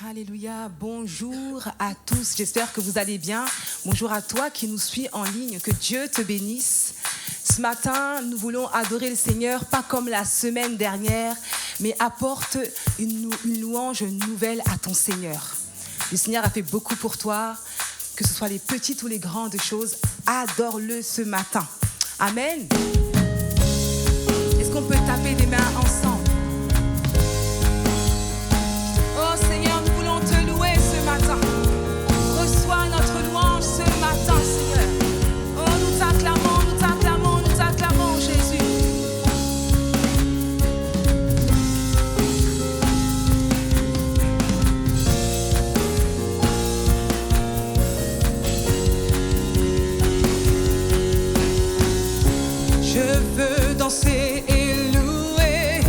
Alléluia, bonjour à tous, j'espère que vous allez bien. Bonjour à toi qui nous suis en ligne, que Dieu te bénisse. Ce matin, nous voulons adorer le Seigneur, pas comme la semaine dernière, mais apporte une louange nouvelle à ton Seigneur. Le Seigneur a fait beaucoup pour toi, que ce soit les petites ou les grandes choses, adore-le ce matin. Amen. Est-ce qu'on peut taper des mains ensemble? Oh Seigneur, nous voulons te louer ce matin. Reçois notre louange ce matin, Seigneur. Oh, nous t'acclamons, nous t'acclamons, nous t'acclamons, Jésus. Je veux danser et louer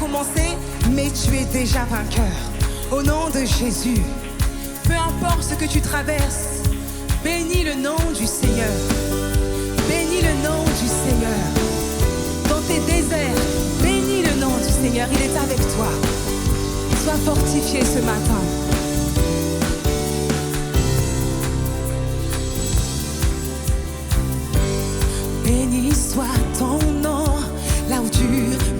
commencé, mais tu es déjà vainqueur. Au nom de Jésus, peu importe ce que tu traverses, bénis le nom du Seigneur. Bénis le nom du Seigneur. Dans tes déserts, bénis le nom du Seigneur. Il est avec toi. Sois fortifié ce matin. Béni soit ton nom, là où tu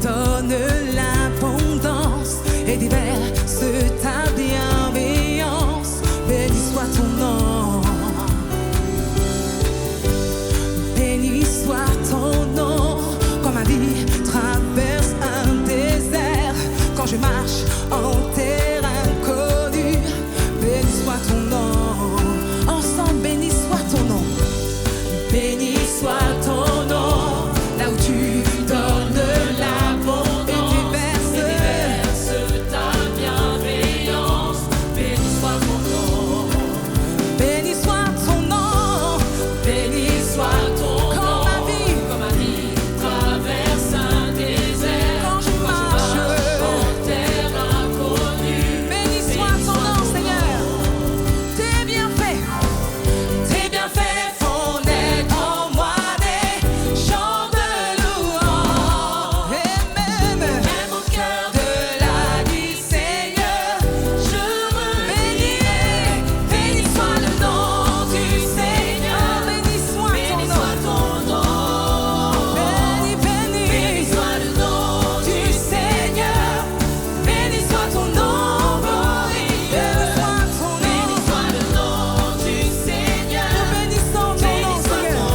donnes l'abondance et déverses ta bienveillance. Béni soit ton nom. Béni soit ton nom. Quand ma vie traverse un désert, quand je marche en terre inconnue, béni soit ton nom. Ensemble, béni soit ton nom. Béni soit ton nom, là où tu donnes l'abondance et déverses ta bienveillance. Béni soit ton nom. Béni soit ton nom. Béni soit ton nom. Quand ma vie traverse un désert, quand je marche en terre inconnue, béni soit ton nom, Seigneur. Tes bienfaits font naître en moi des chants de louange. Et même au cœur de la nuit, Seigneur, je bénis. Béni soit le nom du Seigneur. Béni soit ton nom. Béni soit le nom du Seigneur. Béni soit ton nom glorieux. Béni soit le nom du Seigneur. Nous bénissons ton nom, Seigneur.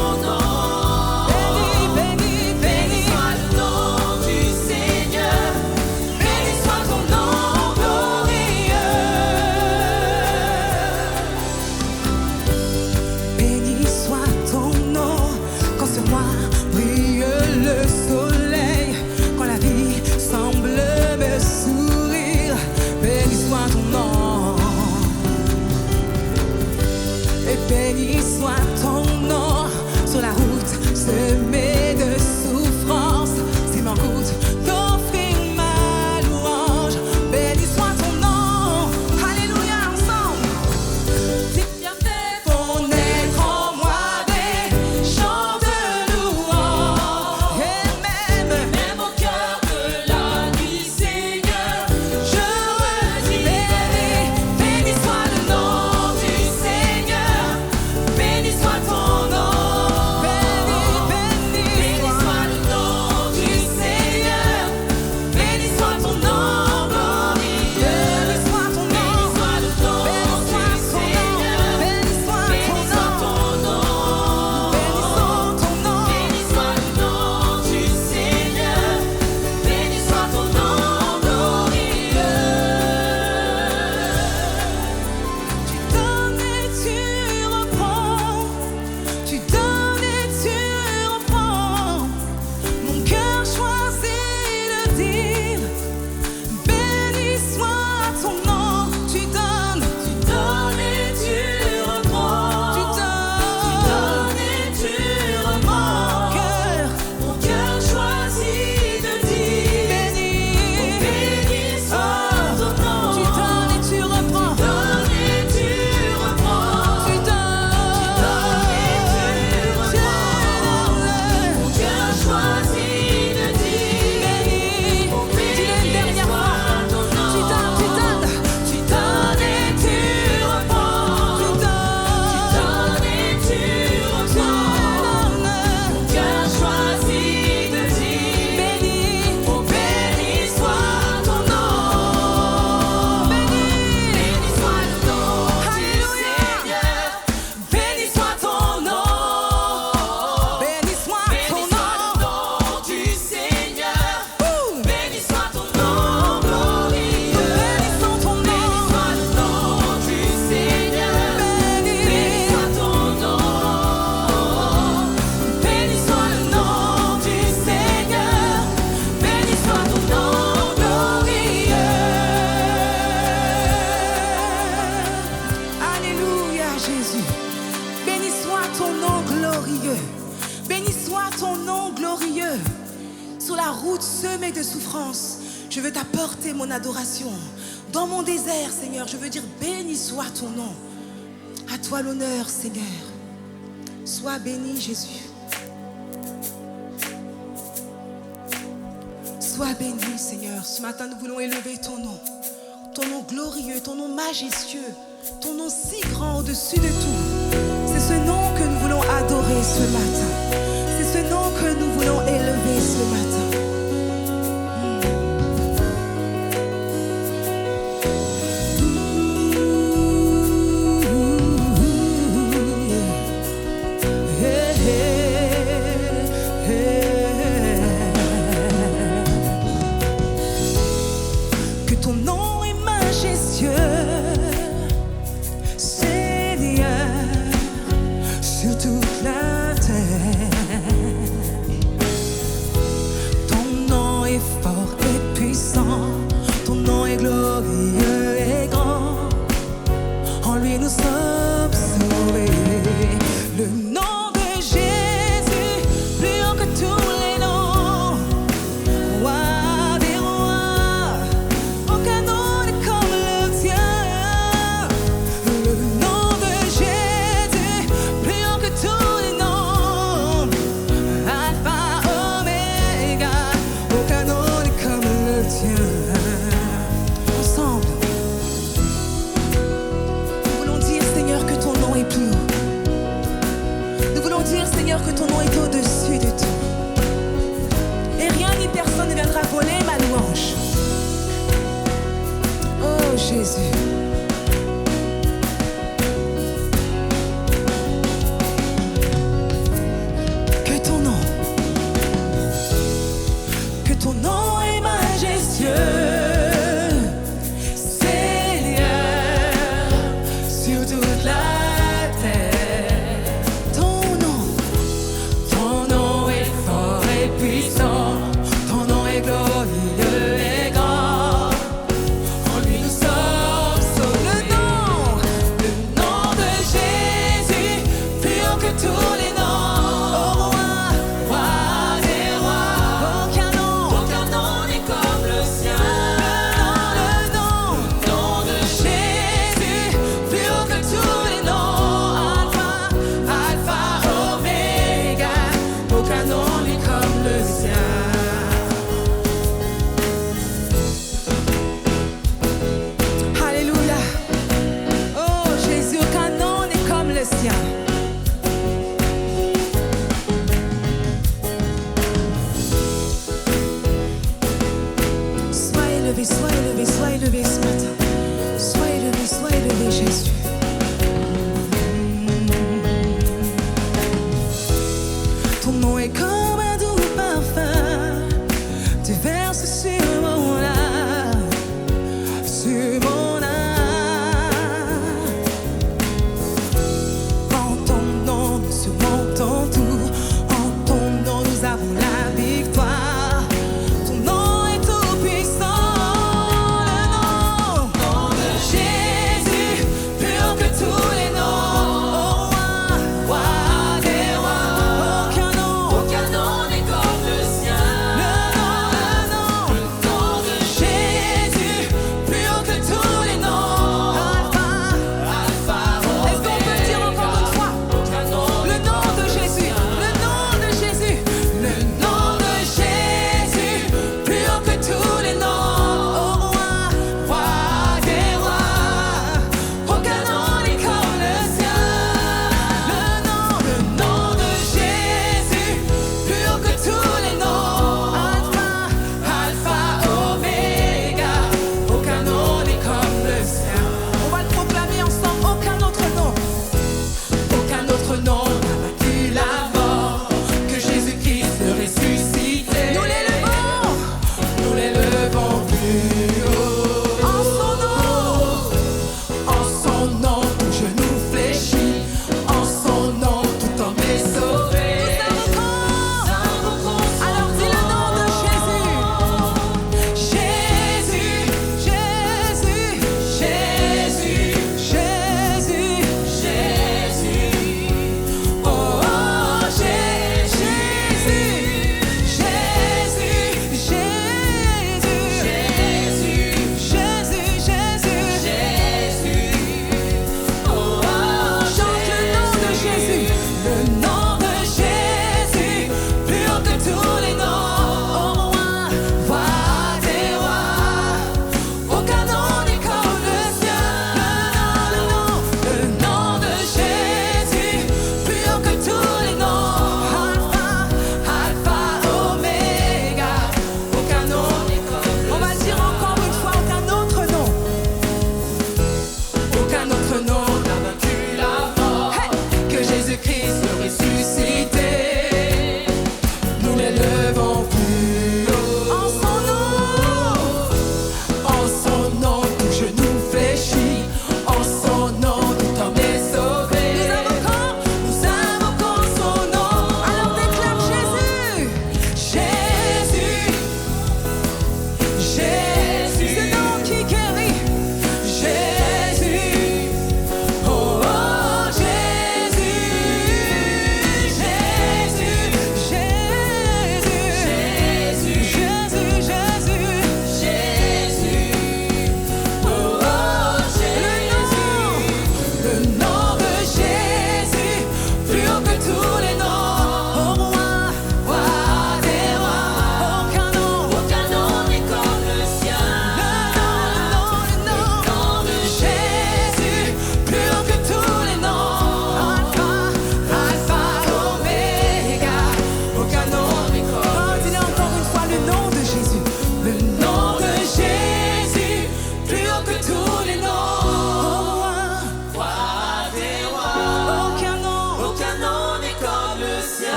Béni soit le nom du Seigneur. Béni soit ton nom glorieux. Béni soit ton nom. Quand sur moi brille le soleil, quand la vie semble me sourire, béni soit ton nom. Et béni soit ton nom. Sur la route semée de souffrance, c'est mon route d'offrir ma louange. Béni soit ton nom. Alléluia, ensemble. Tes bienfaits font naître en moi des chants de louange. Et même au cœur de la nuit, Seigneur, je redis béni soit le nom du Seigneur. Béni soit ton nom. Béni soit le nom du Seigneur. Béni soit ton nom glorieux. Béni soit ton nom. Béni soit le nom du Seigneur. Béni soit ton nom. Béni soit le nom du Seigneur. Béni soit ton nom glorieux. Tu donnes et tu reprends. Tu donnes et tu reprends. Mon cœur choisit de dire béni soit ton nom. Tu donnes et tu reprends. Tu donnes et tu reprends. Mon cœur choisit de dire béni soit ton nom. Tu donnes et tu reprends. Tu donnes et tu reprends. Tu donnes et tu reprends. Mon cœur choisit de dire béni. Dis-le une dernière fois. Tu donnes et tu reprends. Tu donnes et tu reprends. Mon cœur choisit de dire béni. Béni soit ton nom. Béni soit le nom du Seigneur. Béni soit ton nom. Béni soit ton nom du Seigneur. Béni soit ton nom glorieux. Bénissons ton nom. Béni soit le nom du Seigneur. Béni soit ton nom. Béni soit le nom du Seigneur. Béni soit ton nom glorieux. Alléluia, Jésus. Béni soit ton nom glorieux. Béni soit ton nom glorieux. Sur la route semée de souffrance, Je veux t'apporter mon adoration. Dans mon désert, Seigneur, je veux dire béni soit ton nom. À toi l'honneur, Seigneur. Sois béni, Jésus. Sois béni, Seigneur. Ce matin, nous voulons élever ton nom glorieux, ton nom majestueux, ton nom si grand au-dessus de tout. C'est ce nom que nous voulons adorer ce matin. C'est ce nom que nous voulons élever ce matin. Que ton nom est majestueux, Seigneur, sur toute la terre.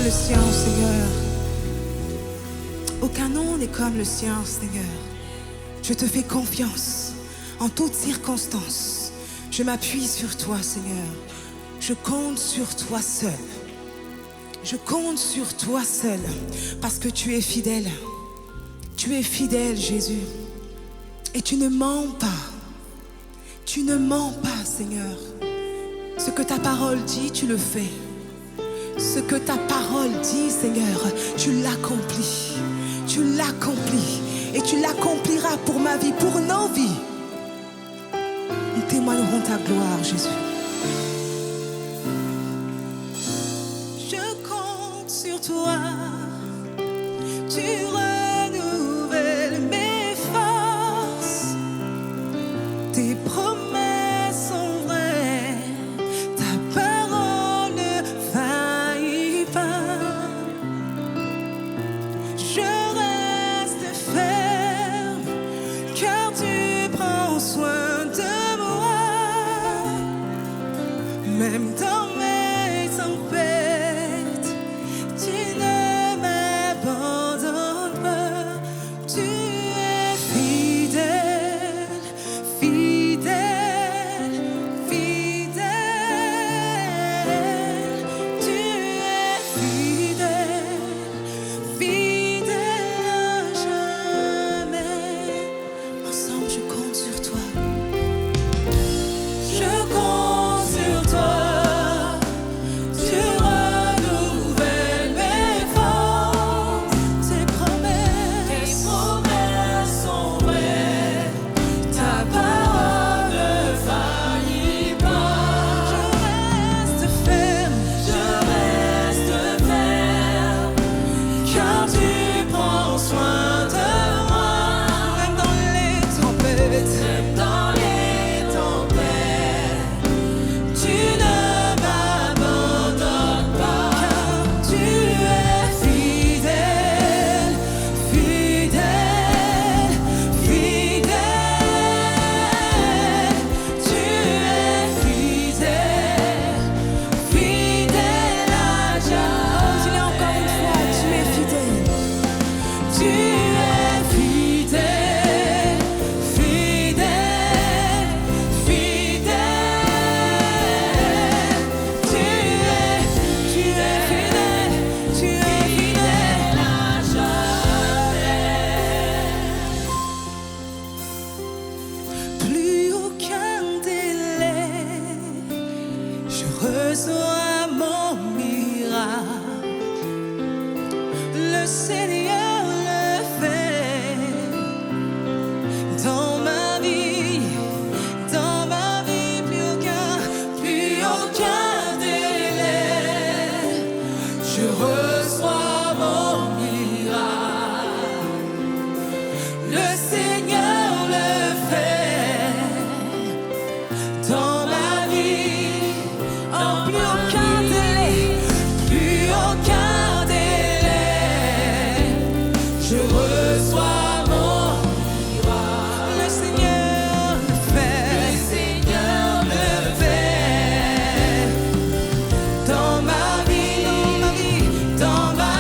le sien, Seigneur. Aucun nom n'est comme le sien, Seigneur. Je te fais confiance en toutes circonstances. Je m'appuie sur toi, Seigneur. Je compte sur toi seul. Je compte sur toi seul parce que tu es fidèle. Tu es fidèle, Jésus. Et tu ne mens pas. Tu ne mens pas, Seigneur. Ce que ta parole dit, tu le fais. Ce que ta parole dit, Seigneur, tu l'accomplis. Tu l'accomplis. Et tu l'accompliras pour ma vie, pour nos vies. Nous témoignerons ta gloire, Jésus. Je compte sur toi. Tu renouvelles mes forces. Tes promesses sont vraies. Ta parole ne faillit pas. Je reste ferme, car tu prends soin de moi. Même dans mes tempêtes, tu ne m'abandonnes pas. Tu es fidèle, fidèle, fidèle. Tu es fidèle, fidèle à jamais. Ensemble, je compte sur toi. Je compte sur toi. Tu renouvelles mes forces. Tes promesses sont vraies. Ta parole ne faillit pas. Je reste ferme, car tu prends soin de moi. Même dans les tempêtes, tu ne m'abandonnes pas. Car tu es fidèle, fidèle, fidèle. Tu es fidèle, fidèle à jamais. Dis-le encore une fois, tu es fidèle. Tu es fidèle, fidèle, fidèle. Tu es fidèle, tu es fidèle à jamais. Plus aucun délai, je reçois mon miracle. Le Seigneur le fait dans ma vie, plus aucun délai. Je reçois mon miracle. Le Seigneur le fait dans ma vie, en plus aucun délai, plus aucun délai. Je reçois mon miracle. Le Seigneur le fait. Le Seigneur le fait dans ma vie, dans ma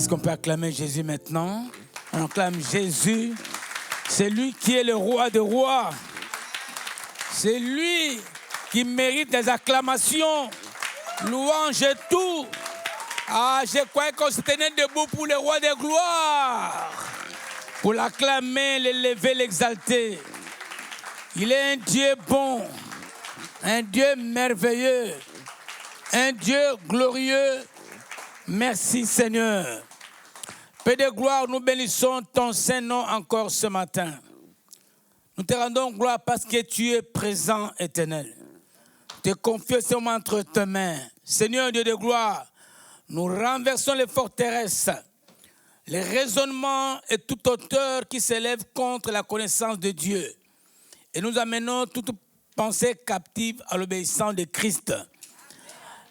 Est-ce qu'on peut acclamer Jésus maintenant? On acclame Jésus. C'est lui qui est le roi des rois. C'est lui qui mérite des acclamations, louanges et tout. Ah, je croyais qu'on se tenait debout pour le roi des gloires, pour l'acclamer, l'élever, l'exalter. Il est un Dieu bon, un Dieu merveilleux, un Dieu glorieux. Merci Seigneur. Père de gloire, nous bénissons ton Saint-Nom encore ce matin. Nous te rendons gloire parce que tu es présent, éternel. Te confions ce moment entre tes mains. Seigneur Dieu de gloire, nous renversons les forteresses, les raisonnements et toute hauteur qui s'élève contre la connaissance de Dieu. Et nous amenons toute pensée captive à l'obéissance de Christ.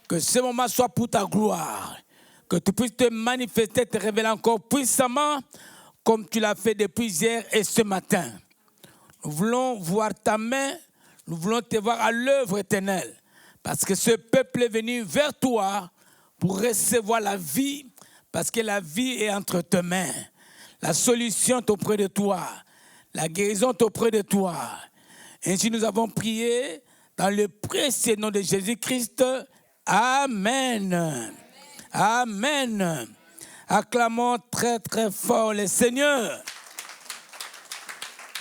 Que ce moment soit pour ta gloire. Que tu puisses te manifester, te révéler encore puissamment comme tu l'as fait depuis hier et ce matin. Nous voulons voir ta main, nous voulons te voir à l'œuvre éternelle. Parce que ce peuple est venu vers toi pour recevoir la vie, parce que la vie est entre tes mains. La solution est auprès de toi. La guérison est auprès de toi. Ainsi nous avons prié dans le précieux nom de Jésus-Christ. Amen. Amen. Acclamons très très fort le Seigneur.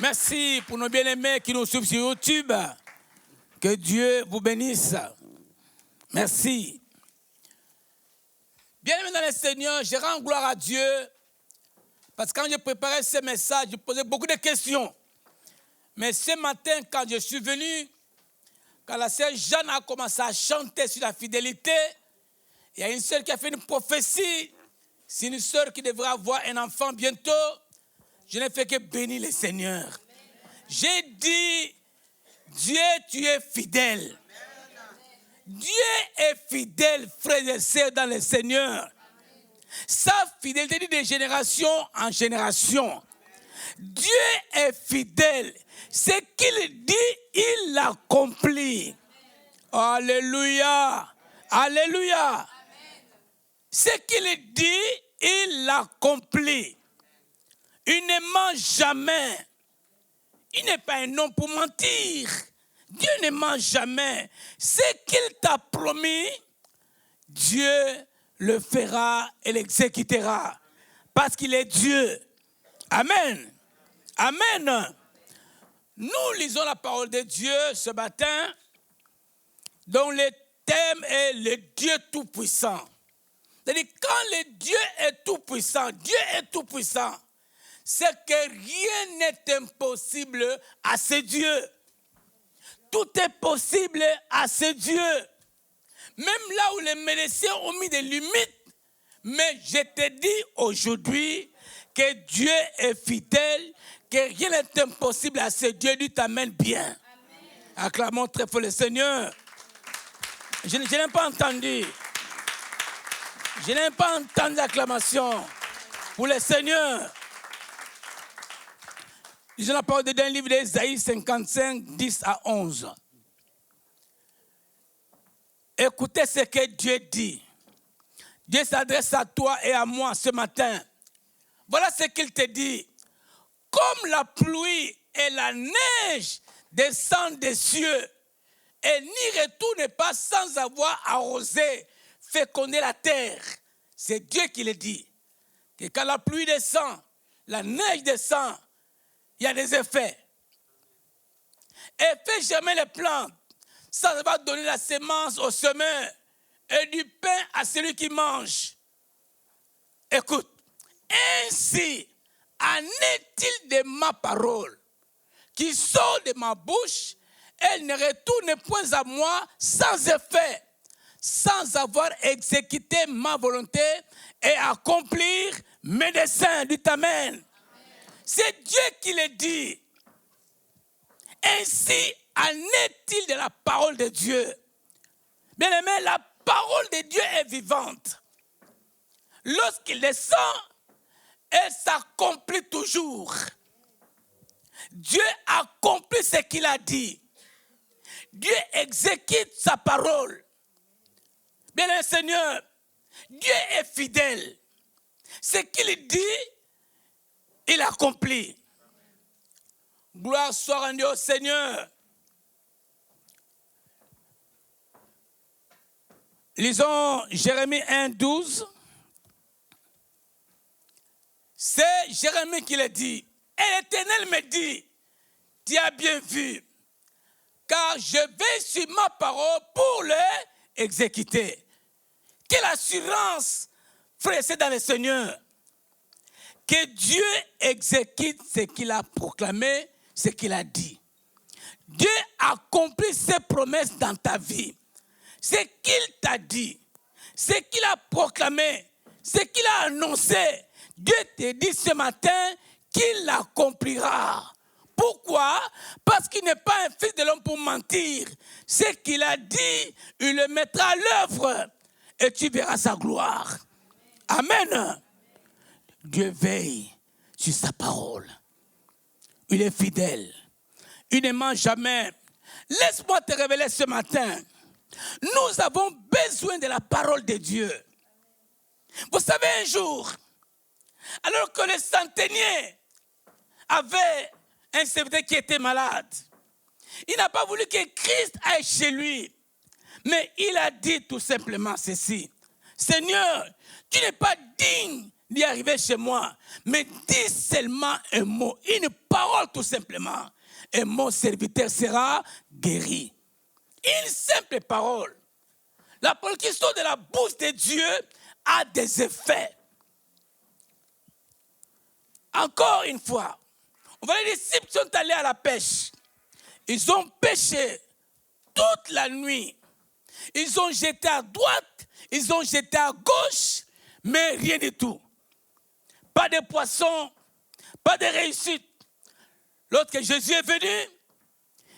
Merci pour nos bien-aimés qui nous suivent sur YouTube. Que Dieu vous bénisse. Merci. Bien-aimés dans le Seigneur, je rends gloire à Dieu parce que quand je préparais ce message, je posais beaucoup de questions. Mais ce matin, quand je suis venu, quand la sœur Jeanne a commencé à chanter sur la fidélité, il y a une sœur qui a fait une prophétie. C'est une sœur qui devrait avoir un enfant bientôt. Je n'ai fait que bénir le Seigneur. J'ai dit, Dieu, tu es fidèle. Dieu est fidèle, frères et sœurs, dans le Seigneur. Sa fidélité dit de génération en génération. Dieu est fidèle. Ce qu'il dit, il l'accomplit. Alléluia. Alléluia. Ce qu'il dit, il l'accomplit. Il ne ment jamais. Il n'est pas un homme pour mentir. Dieu ne ment jamais. Ce qu'il t'a promis, Dieu le fera et l'exécutera. Parce qu'il est Dieu. Amen. Amen. Nous lisons la parole de Dieu ce matin, dont le thème est le Dieu Tout-Puissant. C'est-à-dire, quand le Dieu est tout-puissant, Dieu est tout-puissant, c'est que rien n'est impossible à ce Dieu. Tout est possible à ce Dieu. Même là où les médecins ont mis des limites, mais je te dis aujourd'hui que Dieu est fidèle, que rien n'est impossible à ce Dieu. Dieu t'amène bien. Amen. Acclamons très fort le Seigneur. Je n'ai pas entendu. Je n'ai pas entendu l'acclamation pour le Seigneur. Lisons la parole d'un livre d'Ésaïe 55, 10 à 11. Écoutez ce que Dieu dit. Dieu s'adresse à toi et à moi ce matin. Voilà ce qu'il te dit. Comme la pluie et la neige descendent des cieux et n'y retournent pas sans avoir arrosé, fécondé la terre. C'est Dieu qui le dit. Que quand la pluie descend, la neige descend, il y a des effets. Et fait germer les plantes. Ça va donner la semence au semeur et du pain à celui qui mange. Écoute, ainsi en est-il de ma parole qui sort de ma bouche, elle ne retourne point à moi sans effet, sans avoir exécuté ma volonté et accomplir mes desseins. Du Amen. C'est Dieu qui le dit. Ainsi en est-il de la parole de Dieu. Bien aimé, la parole de Dieu est vivante. Lorsqu'il descend, elle s'accomplit toujours. Dieu accomplit ce qu'il a dit. Dieu exécute sa parole. Bien aimé Seigneur, Dieu est fidèle. Ce qu'il dit, il accomplit. Gloire soit rendue au Seigneur. Lisons Jérémie 1, 12. C'est Jérémie qui le dit. Et l'Éternel me dit, tu as bien vu, car je vais sur ma parole pour l'exécuter. Quelle assurance, frère, c'est dans le Seigneur. Que Dieu exécute ce qu'il a proclamé, ce qu'il a dit. Dieu accomplit ses promesses dans ta vie. Ce qu'il t'a dit, ce qu'il a proclamé, ce qu'il a annoncé, Dieu te dit ce matin qu'il l'accomplira. Pourquoi? Parce qu'il n'est pas un fils de l'homme pour mentir. Ce qu'il a dit, il le mettra à l'œuvre et tu verras sa gloire. Amen. Dieu veille sur sa parole. Il est fidèle. Il ne ment jamais. Laisse-moi te révéler ce matin. Nous avons besoin de la parole de Dieu. Vous savez, un jour, alors que le centenier avait un serviteur qui était malade, il n'a pas voulu que Christ aille chez lui. Mais il a dit tout simplement ceci. Seigneur, tu n'es pas digne d'y arriver chez moi, mais dis seulement un mot, une parole tout simplement, et mon serviteur sera guéri. Une simple parole. La parole qui sort de la bouche de Dieu a des effets. Encore une fois, les disciples sont allés à la pêche. Ils ont pêché toute la nuit. Ils ont jeté à droite, ils ont jeté à gauche, mais rien du tout. Pas de poissons, pas de réussite. Lorsque Jésus est venu,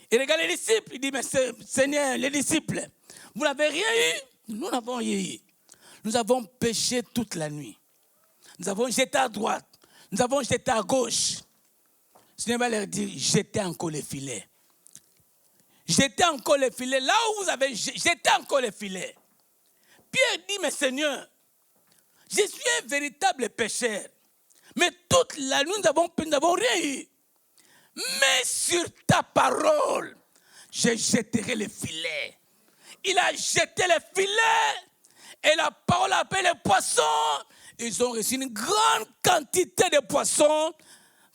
il regarde les disciples, il dit, mais Seigneur, les disciples, vous n'avez rien eu? Nous n'avons rien eu. Nous avons pêché toute la nuit. Nous avons jeté à droite, nous avons jeté à gauche. Le Seigneur va leur dire, jetez encore les filets. Jetez encore les filets. Là où vous avez jeté encore les filets. Pierre dit, mais Seigneur, je suis un véritable pécheur. Mais toute la nuit, nous n'avons rien eu. Mais sur ta parole, je jetterai les filets. Il a jeté les filets et la parole a appelé les poissons. Ils ont reçu une grande quantité de poissons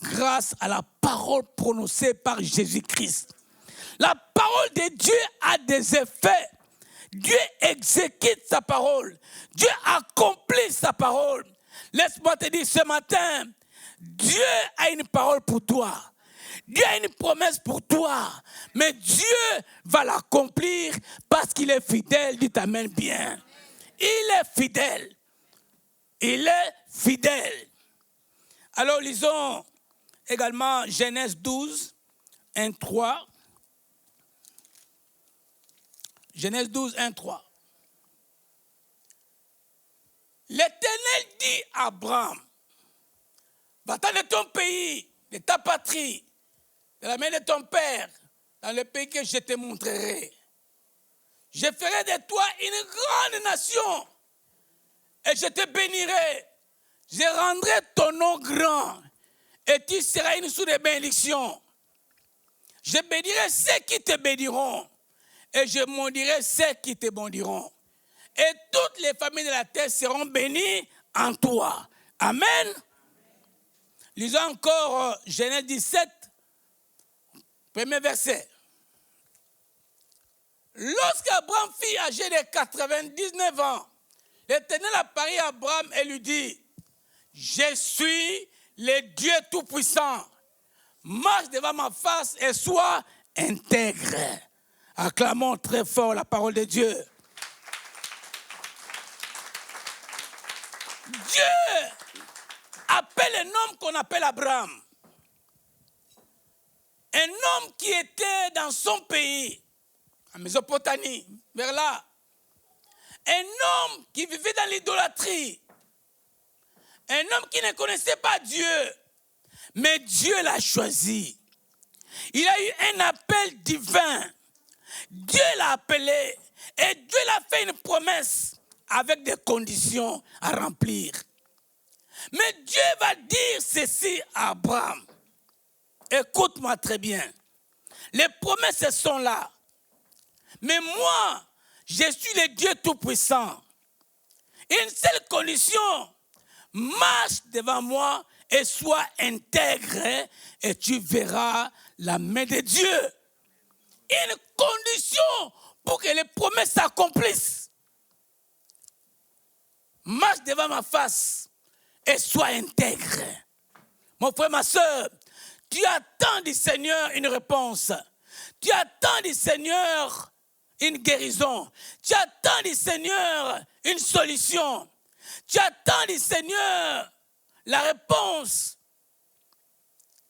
grâce à la parole prononcée par Jésus-Christ. La parole de Dieu a des effets. Dieu exécute sa parole. Dieu accomplit sa parole. Laisse-moi te dire ce matin, Dieu a une parole pour toi. Dieu a une promesse pour toi, mais Dieu va l'accomplir parce qu'il est fidèle. Dis amen bien. Il est fidèle. Il est fidèle. Alors lisons également Genèse 12, 1, 3. Genèse 12, 1, 3. L'Éternel dit à Abraham, va-t'en de ton pays, de ta patrie, de la main de ton père, dans le pays que je te montrerai. Je ferai de toi une grande nation et je te bénirai. Je rendrai ton nom grand et tu seras une source de bénédiction. Je bénirai ceux qui te béniront et je maudirai ceux qui te maudiront. Et toutes les familles de la terre seront bénies en toi. Amen. Lisons encore Genèse 17, premier verset. Lorsqu'Abraham fut âgé de 99 ans, l'Éternel apparut à Abraham et lui dit, je suis le Dieu Tout-Puissant. Marche devant ma face et sois intègre. Acclamons très fort la parole de Dieu. Dieu appelle un homme qu'on appelle Abraham. Un homme qui était dans son pays, en Mésopotamie, vers là. Un homme qui vivait dans l'idolâtrie. Un homme qui ne connaissait pas Dieu. Mais Dieu l'a choisi. Il a eu un appel divin. Dieu l'a appelé. Et Dieu l'a fait une promesse avec des conditions à remplir. Mais Dieu va dire ceci à Abraham. Écoute-moi très bien. Les promesses sont là. Mais moi, je suis le Dieu Tout-Puissant. Une seule condition, marche devant moi et sois intègre et tu verras la main de Dieu. Une condition pour que les promesses s'accomplissent. Marche devant ma face et sois intègre. Mon frère, ma soeur, tu attends du Seigneur une réponse. Tu attends du Seigneur une guérison. Tu attends du Seigneur une solution. Tu attends du Seigneur la réponse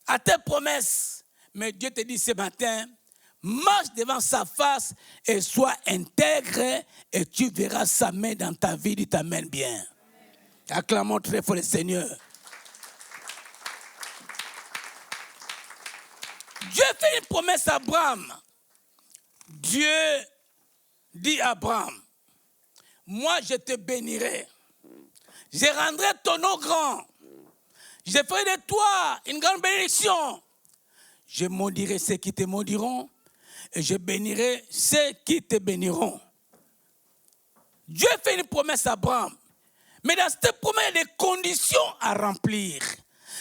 à tes promesses. Mais Dieu te dit ce matin, marche devant sa face et sois intègre et tu verras sa main dans ta vie, il t'amène bien. Acclamons très fort le Seigneur. Dieu fait une promesse à Abraham. Dieu dit à Abraham, moi je te bénirai. Je rendrai ton nom grand. Je ferai de toi une grande bénédiction. Je maudirai ceux qui te maudiront et je bénirai ceux qui te béniront. Dieu fait une promesse à Abraham. Mais dans cette promesse, il y a des conditions à remplir.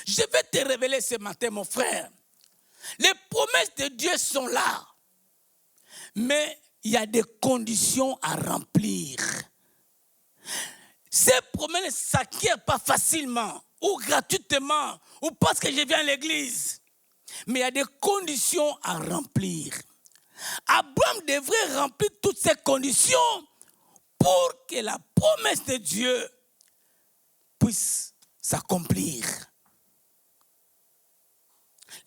Je vais te révéler ce matin, mon frère. Les promesses de Dieu sont là. Mais il y a des conditions à remplir. Ces promesses ne s'acquièrent pas facilement, ou gratuitement, ou parce que je viens à l'église. Mais il y a des conditions à remplir. Abraham devrait remplir toutes ces conditions pour que la promesse de Dieu puisse s'accomplir.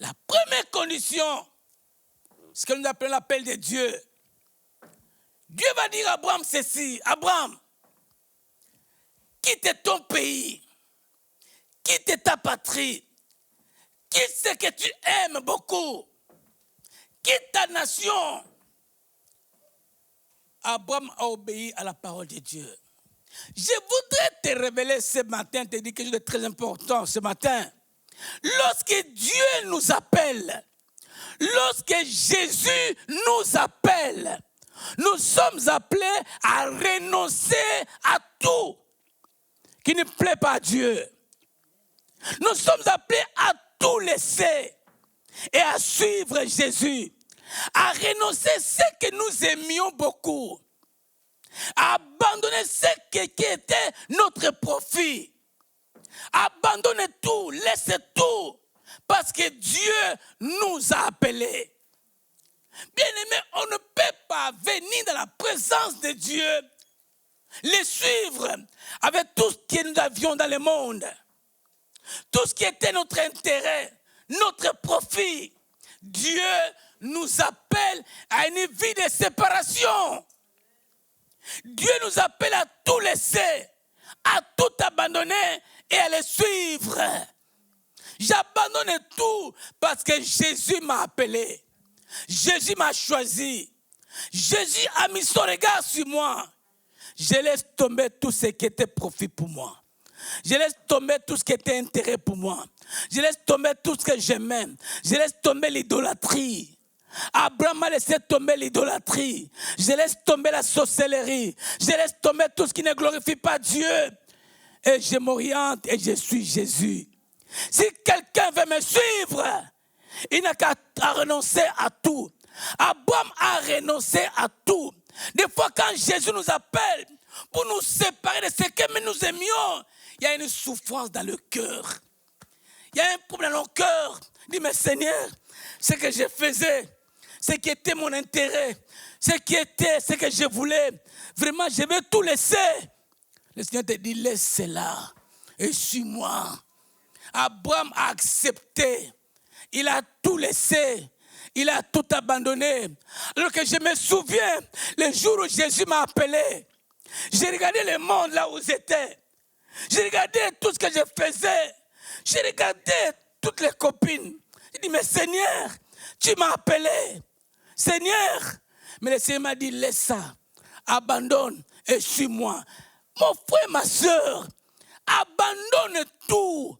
La première condition, ce que nous appelons l'appel de Dieu. Dieu va dire à Abraham ceci, Abraham, quitte ton pays, quitte ta patrie, quitte ce que tu aimes beaucoup, quitte ta nation. Abraham a obéi à la parole de Dieu. Je voudrais te révéler ce matin, te dire quelque chose de très important ce matin. Lorsque Dieu nous appelle, lorsque Jésus nous appelle, nous sommes appelés à renoncer à tout qui ne plaît pas à Dieu. Nous sommes appelés à tout laisser et à suivre Jésus, à renoncer à ce que nous aimions beaucoup, à abandonner ce qui était notre profit. Abandonnez tout, laissez tout, parce que Dieu nous a appelés. Bien-aimés, on ne peut pas venir dans la présence de Dieu, les suivre avec tout ce que nous avions dans le monde, tout ce qui était notre intérêt, notre profit. Dieu nous appelle à une vie de séparation. Dieu nous appelle à tout laisser, à tout abandonner et à les suivre. J'abandonne tout parce que Jésus m'a appelé. Jésus m'a choisi. Jésus a mis son regard sur moi. Je laisse tomber tout ce qui était profit pour moi. Je laisse tomber tout ce qui était intérêt pour moi. Je laisse tomber tout ce que j'aimais. Je laisse tomber l'idolâtrie. Abraham a laissé tomber l'idolâtrie. Je laisse tomber la sorcellerie. Je laisse tomber tout ce qui ne glorifie pas Dieu. Et je m'oriente et je suis Jésus. Si quelqu'un veut me suivre, il n'a qu'à renoncer à tout. Abraham a renoncé à tout. Des fois, quand Jésus nous appelle pour nous séparer de ce que nous aimions, il y a une souffrance dans le cœur. Il y a un problème dans le cœur. Dis, mais Seigneur, ce que je faisais, ce qui était mon intérêt, ce que je voulais, vraiment, je vais tout laisser. Le Seigneur te dit, laisse cela et suis-moi. Abraham a accepté. Il a tout laissé. Il a tout abandonné. Alors que je me souviens, le jour où Jésus m'a appelé, j'ai regardé le monde là où j'étais. J'ai regardé tout ce que je faisais. J'ai regardé toutes les copines. J'ai dit, mais Seigneur, tu m'as appelé. Seigneur. Mais le Seigneur m'a dit, laisse ça. Abandonne et suis-moi. Mon frère, ma soeur, Abandonne tout.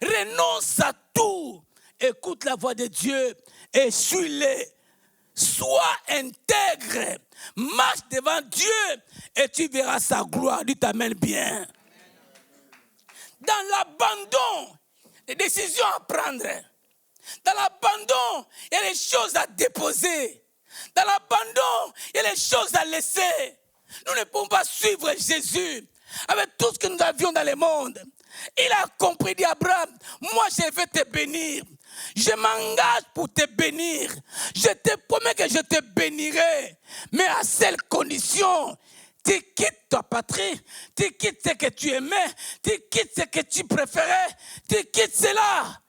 Renonce à tout. Écoute la voix de Dieu et suis-le. Sois intègre. Marche devant Dieu et tu verras sa gloire. Dieu t'amène bien. Dans l'abandon, les décisions à prendre. Dans l'abandon, il y a des choses à déposer. Dans l'abandon, il y a des choses à laisser. Nous ne pouvons pas suivre Jésus avec tout ce que nous avions dans le monde. Il a compris, dit Abraham, moi je vais te bénir. Je m'engage pour te bénir. Je te promets que je te bénirai. Mais à seule condition, tu quittes ta patrie, tu quittes ce que tu aimais, tu quittes ce que tu préférais, tu quittes cela.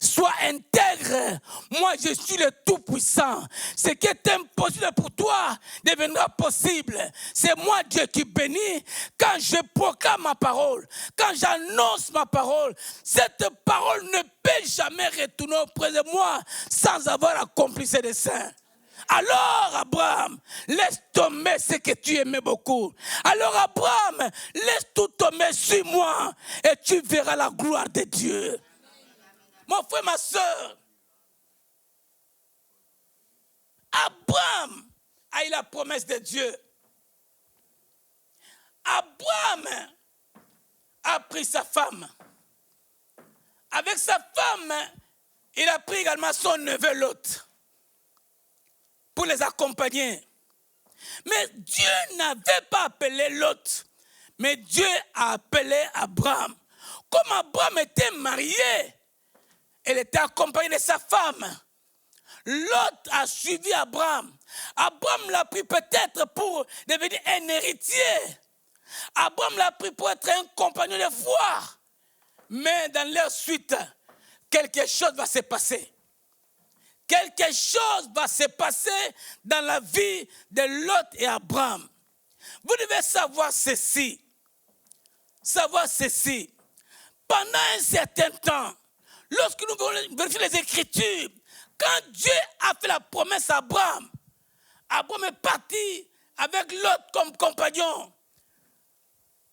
Sois intègre. Moi, je suis le Tout-Puissant. Ce qui est impossible pour toi deviendra possible. C'est moi, Dieu, qui bénis. Quand je proclame ma parole, quand j'annonce ma parole, cette parole ne peut jamais retourner auprès de moi sans avoir accompli ses desseins. Alors, Abraham, laisse tomber ce que tu aimais beaucoup. Alors, Abraham, laisse tout tomber sur moi et tu verras la gloire de Dieu. Mon frère, ma soeur, Abraham a eu la promesse de Dieu. Abraham a pris sa femme. Avec sa femme, il a pris également son neveu Lot pour les accompagner. Mais Dieu n'avait pas appelé Lot, mais Dieu a appelé Abraham. Comme Abraham était marié, elle était accompagnée de sa femme. Lot a suivi Abraham. Abraham l'a pris peut-être pour devenir un héritier. Abraham l'a pris pour être un compagnon de foi. Mais dans leur suite, quelque chose va se passer. Quelque chose va se passer dans la vie de Lot et Abraham. Vous devez savoir ceci. Pendant un certain temps, lorsque nous vérifions les Écritures, quand Dieu a fait la promesse à Abraham, Abraham est parti avec Lot comme compagnon.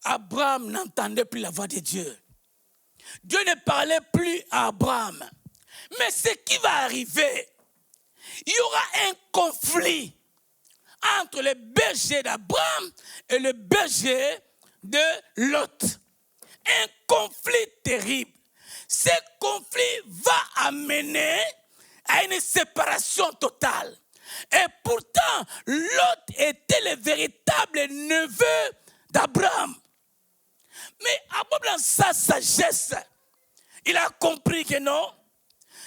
Abraham n'entendait plus la voix de Dieu. Dieu ne parlait plus à Abraham. Mais ce qui va arriver, il y aura un conflit entre le berger d'Abraham et le berger de Lot. Un conflit terrible. Ce conflit va amener à une séparation totale. Et pourtant, Lot était le véritable neveu d'Abraham. Mais Abraham, dans sa sagesse, il a compris que non,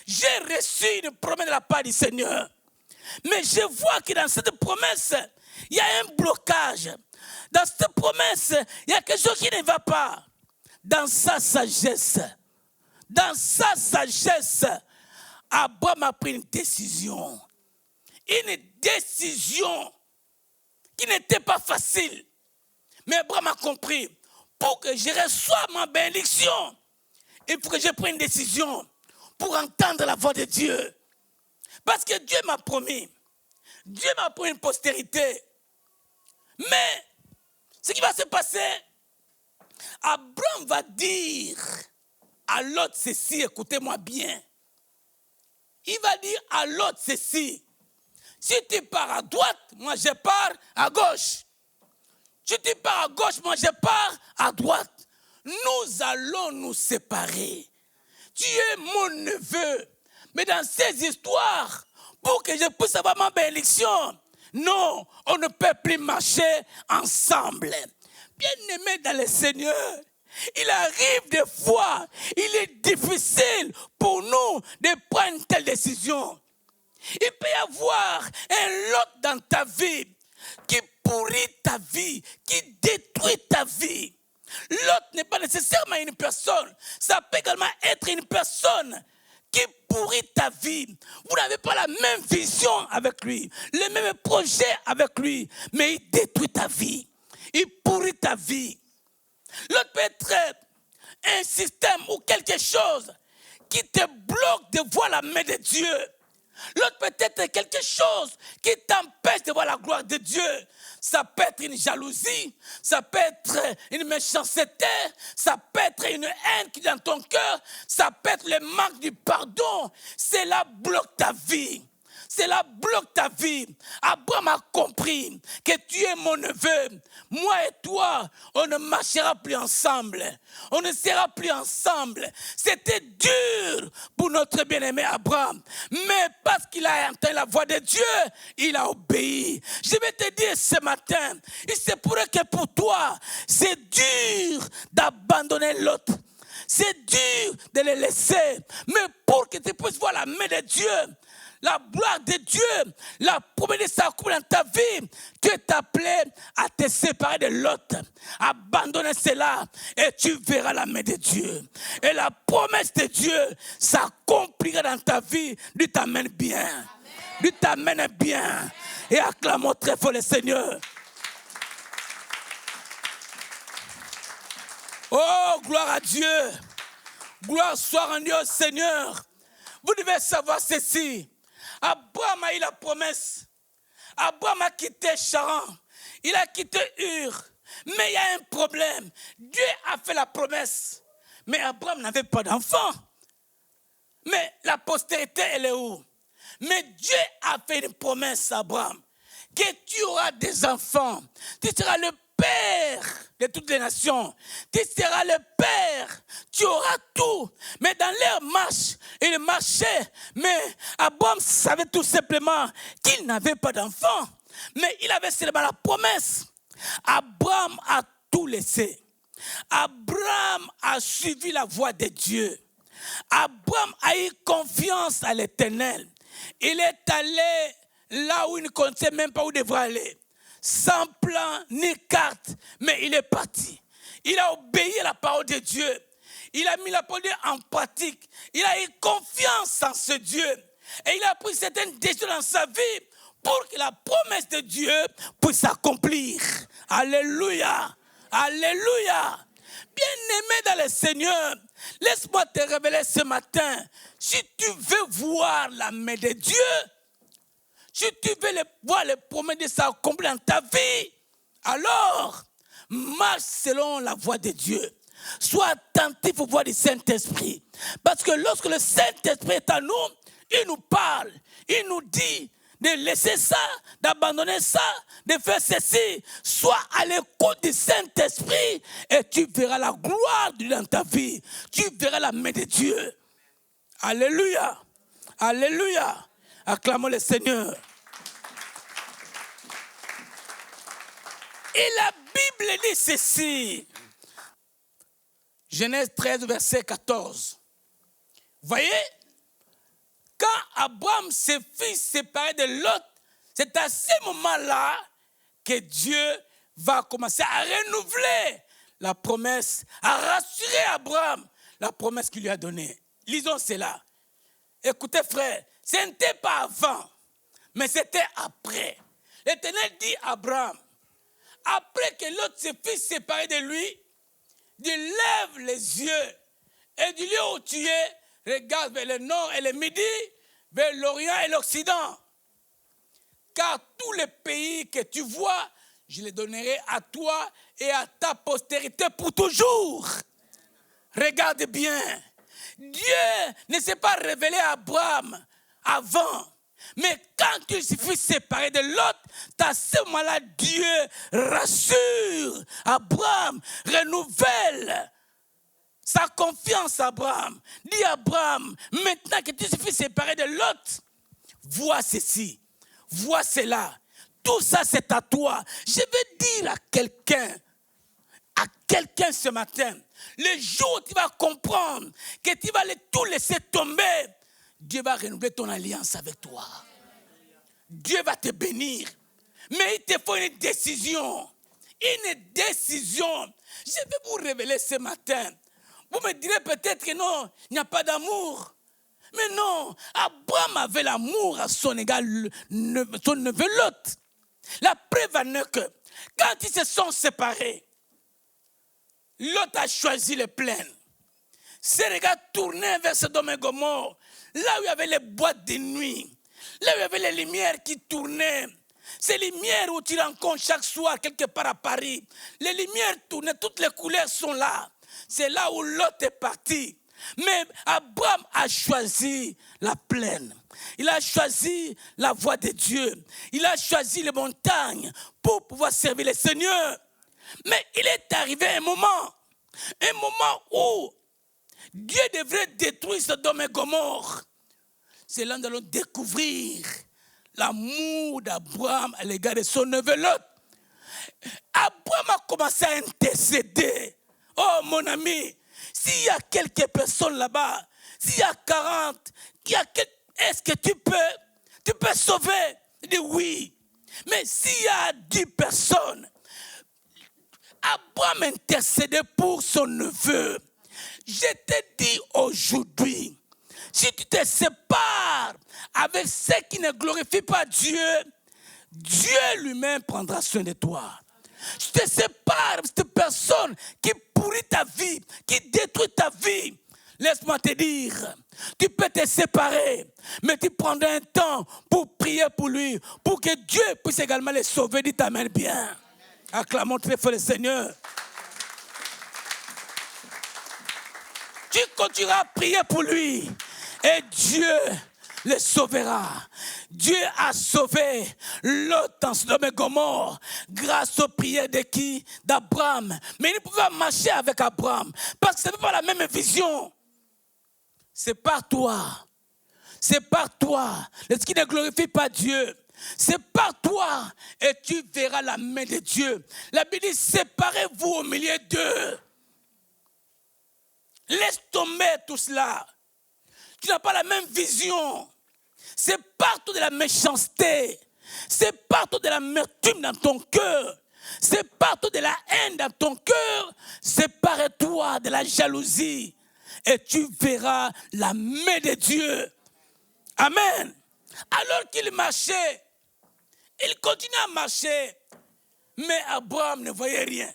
j'ai reçu une promesse de la part du Seigneur. Mais je vois que dans cette promesse, il y a un blocage. Dans cette promesse, il y a quelque chose qui ne va pas. Dans sa sagesse, Abraham a pris une décision. Une décision qui n'était pas facile. Mais Abraham a compris, pour que je reçoive ma bénédiction, il faut que je prenne une décision pour entendre la voix de Dieu. Parce que Dieu m'a promis une postérité. Mais ce qui va se passer, Abraham va dire à Lot ceci, écoutez-moi bien. Il va dire à Lot ceci. Si tu pars à droite, moi je pars à gauche. Si tu pars à gauche, moi je pars à droite. Nous allons nous séparer. Tu es mon neveu. Mais dans ces histoires, pour que je puisse avoir ma bénédiction, non, on ne peut plus marcher ensemble. Bien-aimé dans le Seigneur, il arrive des fois, il est difficile pour nous de prendre une telle décision. Il peut y avoir un Lot dans ta vie qui pourrit ta vie, qui détruit ta vie. Lot n'est pas nécessairement une personne. Ça peut également être une personne qui pourrit ta vie. Vous n'avez pas la même vision avec lui, le même projet avec lui, mais il détruit ta vie. Il pourrit ta vie. L'autre peut être un système ou quelque chose qui te bloque de voir la main de Dieu. L'autre peut être quelque chose qui t'empêche de voir la gloire de Dieu. Ça peut être une jalousie, ça peut être une méchanceté, ça peut être une haine qui est dans ton cœur, ça peut être le manque du pardon. Cela bloque ta vie. Cela bloque ta vie. Abraham a compris que tu es mon neveu. Moi et toi, on ne marchera plus ensemble. On ne sera plus ensemble. C'était dur pour notre bien-aimé Abraham. Mais parce qu'il a entendu la voix de Dieu, il a obéi. Je vais te dire ce matin, il se pourrait que pour toi, c'est dur d'abandonner l'autre. C'est dur de le laisser. Mais pour que tu puisses voir la main de Dieu, la gloire de Dieu, la promesse de sa coupe dans ta vie, Dieu t'appelait à te séparer de l'autre. Abandonne cela et tu verras la main de Dieu. Et la promesse de Dieu s'accomplira dans ta vie. Lui t'amène bien. Lui t'amène bien. Et acclamons très fort le Seigneur. Oh, gloire à Dieu. Gloire soit rendue au Seigneur. Vous devez savoir ceci. Abraham a eu la promesse. Abraham a quitté Charan. Il a quitté Ur. Mais il y a un problème. Dieu a fait la promesse. Mais Abraham n'avait pas d'enfant. Mais la postérité, elle est où? Mais Dieu a fait une promesse à Abraham. Que tu auras des enfants. Tu seras le père de toutes les nations. Tu seras le père. Tu auras tout. Mais dans leur marche, ils marchaient. Mais Abraham savait tout simplement qu'il n'avait pas d'enfant. Mais il avait seulement la promesse. Abraham a tout laissé. Abraham a suivi la voie de Dieu. Abraham a eu confiance à l'Éternel. Il est allé là où il ne connaissait même pas où il devrait aller. Sans plan ni carte, mais il est parti. Il a obéi à la parole de Dieu. Il a mis la parole de Dieu en pratique. Il a eu confiance en ce Dieu. Et il a pris certaines décisions dans sa vie pour que la promesse de Dieu puisse s'accomplir. Alléluia. Alléluia. Bien-aimé dans le Seigneur, laisse-moi te révéler ce matin. Si tu veux voir la main de Dieu, si tu veux voir les promesses de s'accomplir dans ta vie, alors marche selon la voie de Dieu. Sois attentif aux voix du Saint-Esprit. Parce que lorsque le Saint-Esprit est à nous, il nous parle, il nous dit de laisser ça, d'abandonner ça, de faire ceci. Sois à l'écoute du Saint-Esprit et tu verras la gloire de Dieu dans ta vie. Tu verras la main de Dieu. Alléluia. Alléluia. Acclamons le Seigneur. Et la Bible dit ceci. Genèse 13, verset 14. Vous voyez? Quand Abraham se fit séparer de Lot, c'est à ce moment-là que Dieu va commencer à renouveler la promesse, à rassurer Abraham la promesse qu'il lui a donnée. Lisons cela. Écoutez frère, ce n'était pas avant, mais c'était après. L'Éternel dit à Abraham, après que l'autre se fit séparer de lui, il lève les yeux et du lieu où tu es, regarde vers le nord et le midi, vers l'Orient et l'Occident. Car tous les pays que tu vois, je les donnerai à toi et à ta postérité pour toujours. Regarde bien. Dieu ne s'est pas révélé à Abraham avant. Mais quand il se fit séparer de l'autre, à ce moment-là, Dieu rassure Abraham, renouvelle sa confiance à Abraham. Dis à Abraham, maintenant que tu te fais séparer de l'autre, vois ceci, vois cela. Tout ça, c'est à toi. Je vais dire à quelqu'un ce matin, le jour où tu vas comprendre que tu vas tout laisser tomber, Dieu va renouveler ton alliance avec toi. Dieu va te bénir. Mais il te faut une décision. Une décision. Je vais vous révéler ce matin. Vous me direz peut-être que non, il n'y a pas d'amour. Mais non, Abraham avait l'amour à son égard, son neveu Lot. La preuve en est que quand ils se sont séparés, Lot a choisi les plaines. Ses regards tournaient vers Sodome et Gomorrhe, là où il y avait les boîtes de nuit. Là où il y avait les lumières qui tournaient, ces lumières où tu rencontres chaque soir quelque part à Paris, les lumières tournaient, toutes les couleurs sont là. C'est là où Lot est parti. Mais Abraham a choisi la plaine. Il a choisi la voie de Dieu. Il a choisi les montagnes pour pouvoir servir le Seigneur. Mais il est arrivé un moment où Dieu devrait détruire Sodome et Gomorrhe. C'est là que nous allons découvrir l'amour d'Abraham à l'égard de son neveu Lot. Abraham a commencé à intercéder. Oh mon ami, s'il y a quelques personnes là-bas, s'il y a 40, est-ce que tu peux sauver? Il dit oui. Mais s'il y a 10 personnes, Abraham intercédait pour son neveu. Je te dis aujourd'hui, si tu te sépares avec ceux qui ne glorifient pas Dieu, Dieu lui-même prendra soin de toi. Si tu te sépares avec cette personne qui pourrit ta vie, qui détruit ta vie, laisse-moi te dire, tu peux te séparer, mais tu prendras un temps pour prier pour lui, pour que Dieu puisse également les sauver. Dis amen bien. Acclamons très fort le Seigneur. Tu continueras à prier pour lui et Dieu le sauvera. Dieu a sauvé Lot en Sodome et Gomorrhe grâce aux prières de qui? D'Abraham. Mais il pouvait marcher avec Abraham parce que ce n'est pas la même vision. C'est par toi. C'est par toi. Ce qui ne glorifie pas Dieu. C'est par toi et tu verras la main de Dieu. La Bible dit, séparez-vous au milieu d'eux. Laisse tomber tout cela. Tu n'as pas la même vision. C'est partout de la méchanceté. C'est partout de l'amertume dans ton cœur. C'est partout de la haine dans ton cœur. Sépare-toi de la jalousie. Et tu verras la main de Dieu. Amen. Alors qu'il marchait, il continuait à marcher. Mais Abraham ne voyait rien.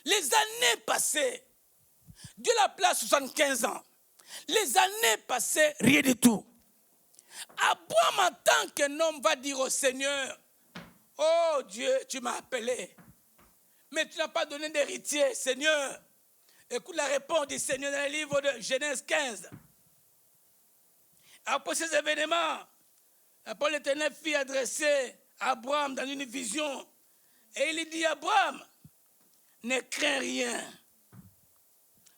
Les années passaient. Dieu l'appelait à 75 ans. Les années passaient, rien du tout. Abraham, en tant qu'un homme, va dire au Seigneur, oh Dieu, tu m'as appelé, mais tu n'as pas donné d'héritier, Seigneur. Écoute la réponse du Seigneur dans le livre de Genèse 15. Après ces événements, la parole de l'Éternel fut adressée à Abraham dans une vision. Et il dit, Abraham, ne crains rien.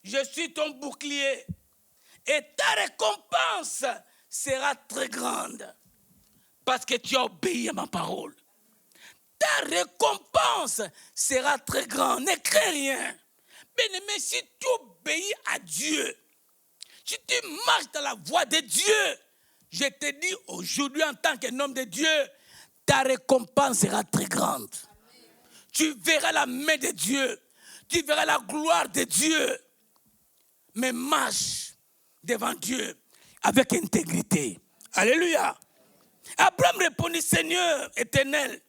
Je suis ton bouclier. Et ta récompense sera très grande. Parce que tu as obéi à ma parole. Ta récompense sera très grande. Ne crains rien. Bien-aimé, si tu obéis à Dieu, si tu marches dans la voie de Dieu, je te dis aujourd'hui en tant qu'un homme de Dieu, ta récompense sera très grande. Amen. Tu verras la main de Dieu. Tu verras la gloire de Dieu. Mais marche devant Dieu avec intégrité. Alléluia. Abraham répondit, Seigneur éternel,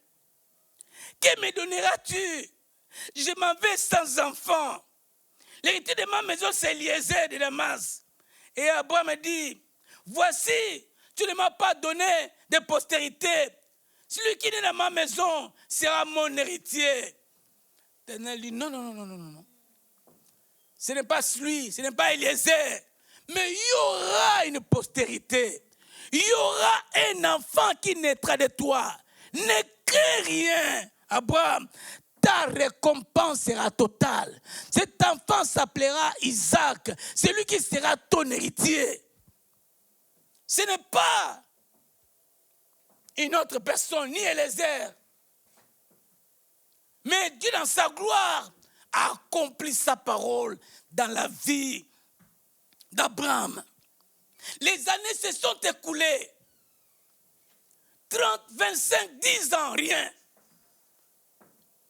que me donneras-tu? Je m'en vais sans enfant. L'héritier de ma maison, c'est Eliezer de Damas. Et Abraham dit, voici, tu ne m'as pas donné de postérité. Celui qui est dans ma maison sera mon héritier. L'Éternel dit, non. Ce n'est pas celui, ce n'est pas Eliezer. Mais il y aura une postérité. Il y aura un enfant qui naîtra de toi. Ne crains rien, Abraham. Ta récompense sera totale. Cet enfant s'appellera Isaac. C'est lui qui sera ton héritier. Ce n'est pas une autre personne, ni Eliezer. Mais Dieu, dans sa gloire, a accompli sa parole dans la vie d'Abraham. Les années se sont écoulées. 30, 25, 10 ans, rien.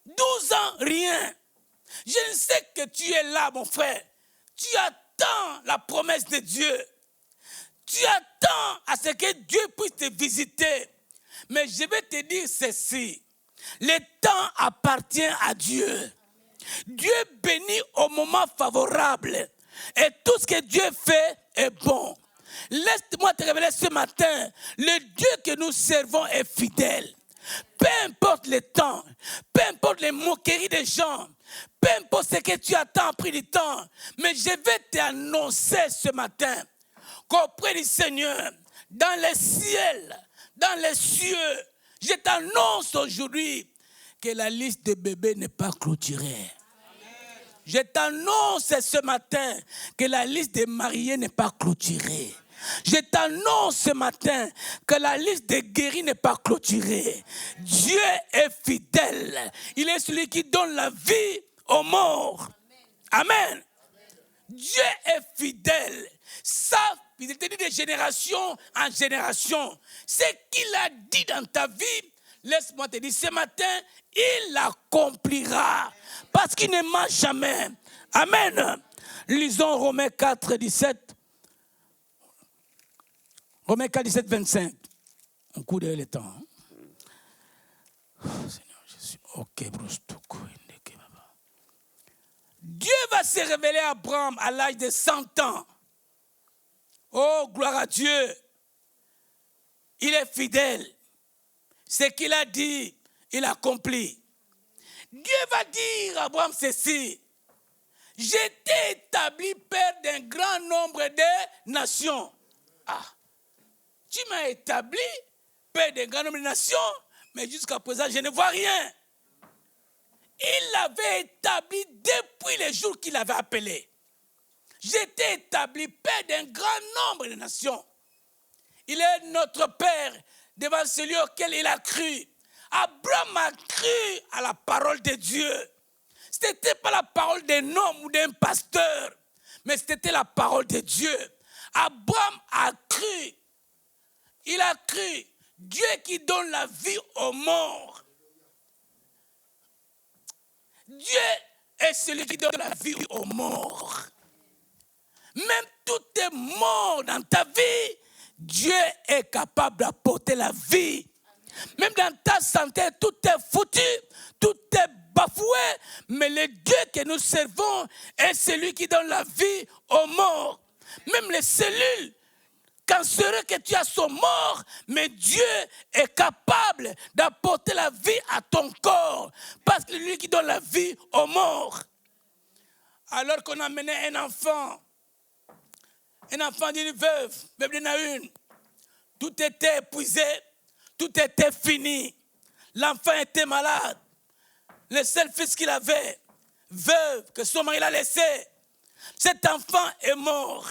12 ans, rien. Je ne sais que tu es là, mon frère. Tu attends la promesse de Dieu. Tu attends à ce que Dieu puisse te visiter. Mais je vais te dire ceci. Le temps appartient à Dieu. Dieu bénit au moment favorable. Et tout ce que Dieu fait est bon. Laisse-moi te révéler ce matin, le Dieu que nous servons est fidèle. Peu importe le temps, peu importe les moqueries des gens, peu importe ce que tu attends après du temps, mais je vais t'annoncer ce matin qu'auprès du Seigneur, dans les ciels, dans les cieux, je t'annonce aujourd'hui que la liste de bébés n'est pas clôturée. Je t'annonce ce matin que la liste des mariés n'est pas clôturée. Je t'annonce ce matin que la liste des guéris n'est pas clôturée. Dieu est fidèle. Il est celui qui donne la vie aux morts. Amen. Dieu est fidèle. Sa fidélité de génération en génération. Ce qu'il a dit dans ta vie, laisse-moi te dire ce matin, il l'accomplira. Parce qu'il ne ment jamais. Amen. Lisons Romains 4, 17. Romains 4, 17, 25. On court derrière le temps. Oh, Seigneur Jésus. Ok, Dieu va se révéler à Abraham à l'âge de 100 ans. Oh, gloire à Dieu. Il est fidèle. Ce qu'il a dit, il accomplit. Dieu va dire à Abraham ceci. Je t'ai établi père d'un grand nombre de nations. Ah. Tu m'as établi père d'un grand nombre de nations, mais jusqu'à présent, je ne vois rien. Il l'avait établi depuis les jours qu'il avait appelé. Je t'ai établi père d'un grand nombre de nations. Il est notre père devant celui auquel il a cru. Abraham a cru à la parole de Dieu. Ce n'était pas la parole d'un homme ou d'un pasteur, mais c'était la parole de Dieu. Abraham a cru. Il a cru. Dieu qui donne la vie aux morts. Dieu est celui qui donne la vie aux morts. Même tout est mort dans ta vie, Dieu est capable d'apporter la vie. Même dans ta santé, tout est foutu, tout est bafoué, mais le Dieu que nous servons est celui qui donne la vie aux morts. Même les cellules cancéreuses que tu as sont mortes, mais Dieu est capable d'apporter la vie à ton corps, parce que c'est lui qui donne la vie aux morts. Alors qu'on a mené un enfant d'une veuve, même d'une à une, tout était épuisé, tout était fini. L'enfant était malade. Le seul fils qu'il avait, veuve, que son mari l'a laissé. Cet enfant est mort.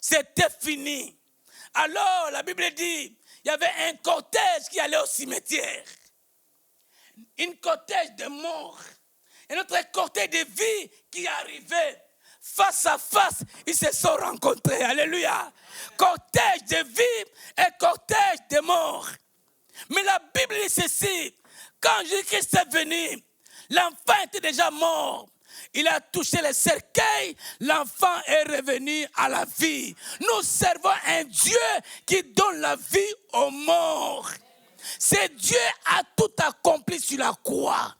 C'était fini. Alors, la Bible dit, il y avait un cortège qui allait au cimetière. Une cortège de morts. Et notre cortège de vie qui arrivait. Face à face, ils se sont rencontrés. Alléluia. Cortège de vie et cortège de morts. Mais la Bible dit ceci. Quand Jésus-Christ est venu, l'enfant était déjà mort. Il a touché le cercueil, l'enfant est revenu à la vie. Nous servons un Dieu qui donne la vie aux morts. Ce Dieu a tout accompli sur la croix.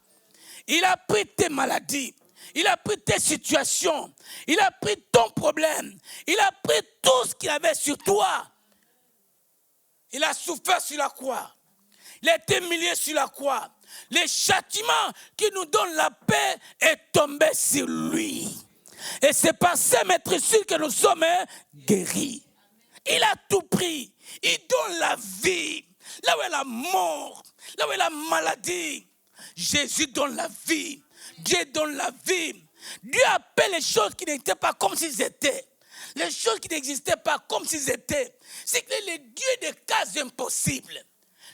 Il a pris tes maladies, il a pris tes situations, il a pris ton problème, il a pris tout ce qu'il avait sur toi. Il a souffert sur la croix. Il a été humilié sur la croix. Le châtiment qui nous donne la paix est tombé sur lui. Et c'est par ces maîtrises que nous sommes guéris. Il a tout pris. Il donne la vie. Là où est la mort, là où est la maladie, Jésus donne la vie. Dieu donne la vie. Dieu appelle les choses qui n'étaient pas comme s'ils étaient. Les choses qui n'existaient pas comme s'ils étaient. C'est que le Dieu des cas impossibles.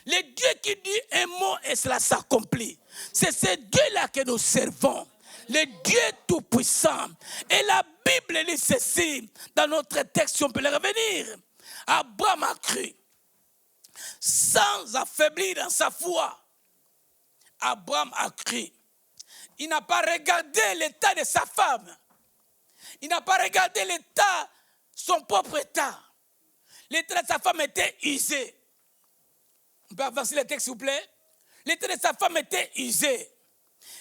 Le Dieu qui dit un mot et cela s'accomplit. C'est ce Dieu-là que nous servons. Le Dieu tout-puissant. Et la Bible dit ceci. Dans notre texte, si on peut le revenir. Abraham a cru. Sans affaiblir dans sa foi. Abraham a cru. Il n'a pas regardé l'état de sa femme. Il n'a pas regardé l'état, son propre état. L'état de sa femme était usé. On peut avancer le texte, s'il vous plaît. L'état de sa femme était usé.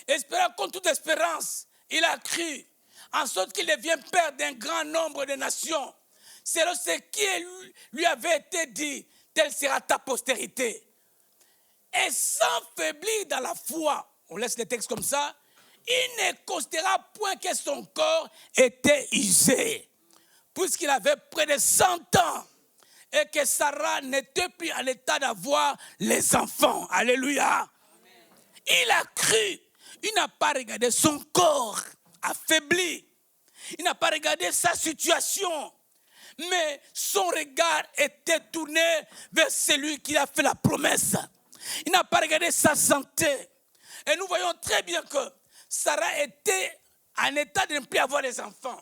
Espérant contre toute espérance, il a cru, en sorte qu'il devient père d'un grand nombre de nations. selon ce qui lui avait été dit, telle sera ta postérité. Et sans faiblir dans la foi, on laisse les textes comme ça, il ne considéra point que son corps était usé, puisqu'il avait près de 100 ans, et que Sarah n'était plus en état d'avoir les enfants. Alléluia. Amen. Il a cru, il n'a pas regardé son corps affaibli, il n'a pas regardé sa situation, mais son regard était tourné vers celui qui a fait la promesse. Il n'a pas regardé sa santé. Et nous voyons très bien que Sarah était en état de ne plus avoir des enfants.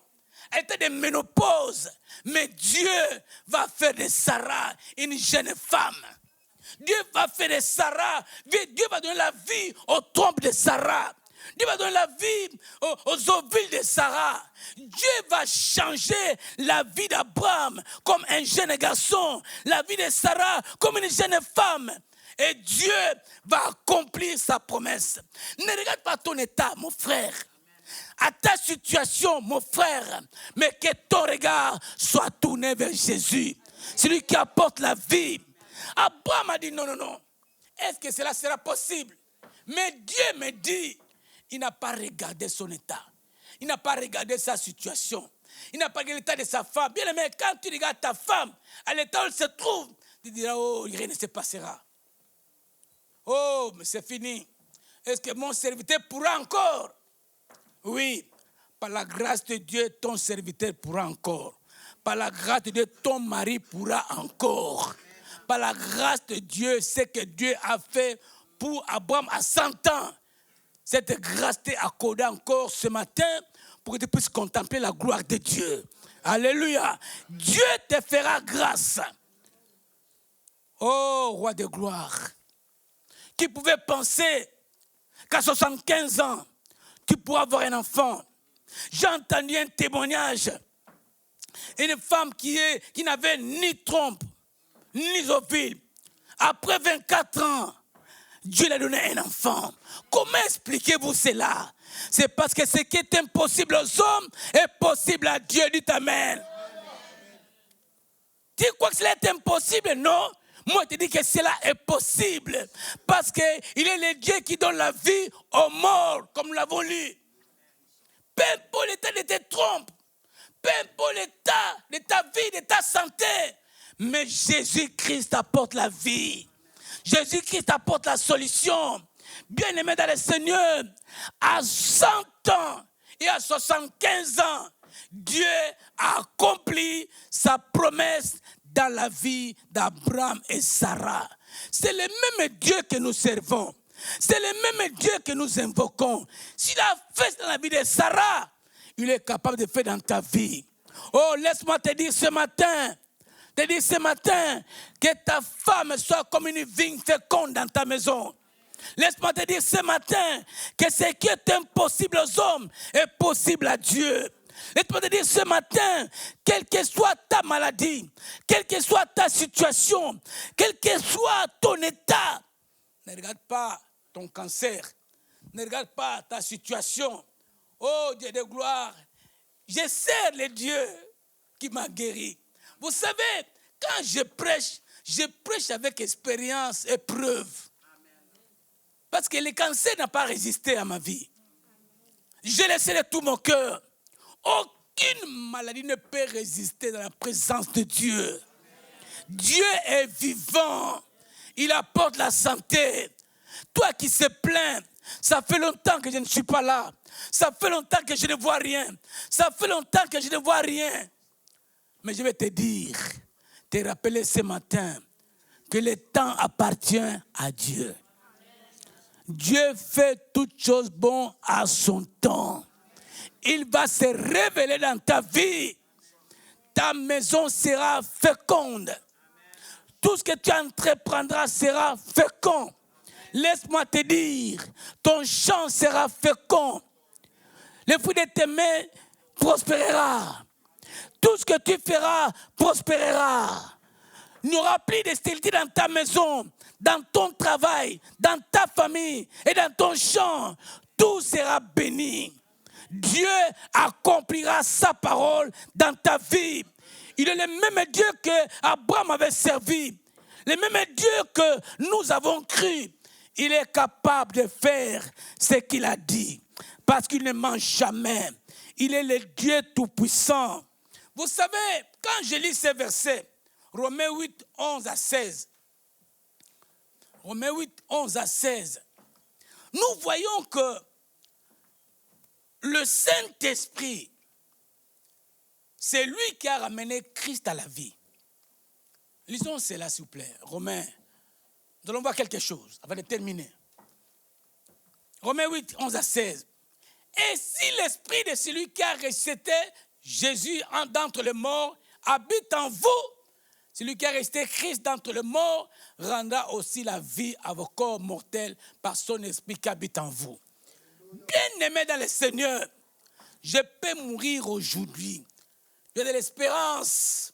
Elle était de ménopause. Mais Dieu va faire de Sarah une jeune femme. Dieu va faire de Sarah, Dieu va donner la vie aux trompes de Sarah. Dieu va donner la vie aux ovules de Sarah. Dieu va changer la vie d'Abraham comme un jeune garçon, la vie de Sarah comme une jeune femme. Et Dieu va accomplir sa promesse. Ne regarde pas ton état, mon frère, à ta situation, mon frère, mais que ton regard soit tourné vers Jésus, celui qui apporte la vie. Abraham a dit non. Est-ce que cela sera possible? Mais Dieu me dit, il n'a pas regardé son état. Il n'a pas regardé sa situation. Il n'a pas regardé l'état de sa femme. Bien aimé, quand tu regardes ta femme, à l'état où elle se trouve, tu diras, oh, rien ne se passera. Oh, mais c'est fini. Est-ce que mon serviteur pourra encore? Oui, par la grâce de Dieu, ton serviteur pourra encore. Par la grâce de Dieu, ton mari pourra encore. Par la grâce de Dieu, ce que Dieu a fait pour Abraham à 100 ans. Cette grâce t'est accordée encore ce matin pour que tu puisses contempler la gloire de Dieu. Alléluia. Dieu te fera grâce. Oh, roi de gloire. Qui pouvait penser qu'à 75 ans, tu pourras avoir un enfant. J'ai entendu un témoignage. Une femme qui n'avait ni trompe, ni ovule. Après 24 ans, Dieu lui a donné un enfant. Comment expliquez-vous cela? C'est parce que ce qui est impossible aux hommes est possible à Dieu. Dites Amen. Tu crois que cela est impossible? Non. Moi, je te dis que cela est possible. Parce qu'il est le Dieu qui donne la vie aux morts, comme nous l'avons lu. Peu importe l'état de tes trompes, peu importe l'état de ta vie, de ta santé, mais Jésus-Christ apporte la vie. Jésus-Christ apporte la solution. Bien-aimé dans le Seigneur, à 100 ans et à 75 ans, Dieu a accompli sa promesse dans la vie d'Abraham et Sarah. C'est le même Dieu que nous servons. C'est le même Dieu que nous invoquons. S'il a fait dans la vie de Sarah, il est capable de faire dans ta vie. Oh, laisse-moi te dire ce matin, que ta femme soit comme une vigne féconde dans ta maison. Laisse-moi te dire ce matin que ce qui est impossible aux hommes est possible à Dieu. Laisse-moi te dire ce matin, quelle que soit ta maladie, quelle que soit ta situation, quel que soit ton état, ne regarde pas ton cancer, ne regarde pas ta situation. Oh Dieu de gloire, je sers le Dieu qui m'a guéri. Vous savez, quand je prêche avec expérience et preuve. Parce que le cancer n'a pas résisté à ma vie. J'ai laissé de tout mon cœur. Aucune maladie ne peut résister dans la présence de Dieu. Dieu est vivant. Il apporte la santé. Toi qui se plains, ça fait longtemps que je ne suis pas là. Ça fait longtemps que je ne vois rien. Ça fait longtemps que je ne vois rien. Mais je vais te dire, te rappeler ce matin que le temps appartient à Dieu. Dieu fait toutes choses bonnes à son temps. Il va se révéler dans ta vie. Ta maison sera féconde. Tout ce que tu entreprendras sera fécond. Laisse-moi te dire, ton champ sera fécond. Le fruit de tes mains prospérera. Tout ce que tu feras prospérera. Il n'y aura plus de stérilité dans ta maison, dans ton travail, dans ta famille et dans ton champ. Tout sera béni. Dieu accomplira sa parole dans ta vie. Il est le même Dieu que Abraham avait servi. Le même Dieu que nous avons cru. Il est capable de faire ce qu'il a dit. Parce qu'il ne ment jamais. Il est le Dieu Tout-Puissant. Vous savez, quand je lis ces versets, Romains 8, 11 à 16. Romains 8, 11 à 16. Nous voyons que le Saint-Esprit, c'est lui qui a ramené Christ à la vie. Lisons cela, s'il vous plaît. Romains, nous allons voir quelque chose avant de terminer. Romains 8, 11 à 16. Et si l'esprit de celui qui a ressuscité Jésus d'entre les morts habite en vous, celui qui a resté Christ d'entre les morts rendra aussi la vie à vos corps mortels par son esprit qui habite en vous. Bien-aimé dans le Seigneur, je peux mourir aujourd'hui. J'ai de l'espérance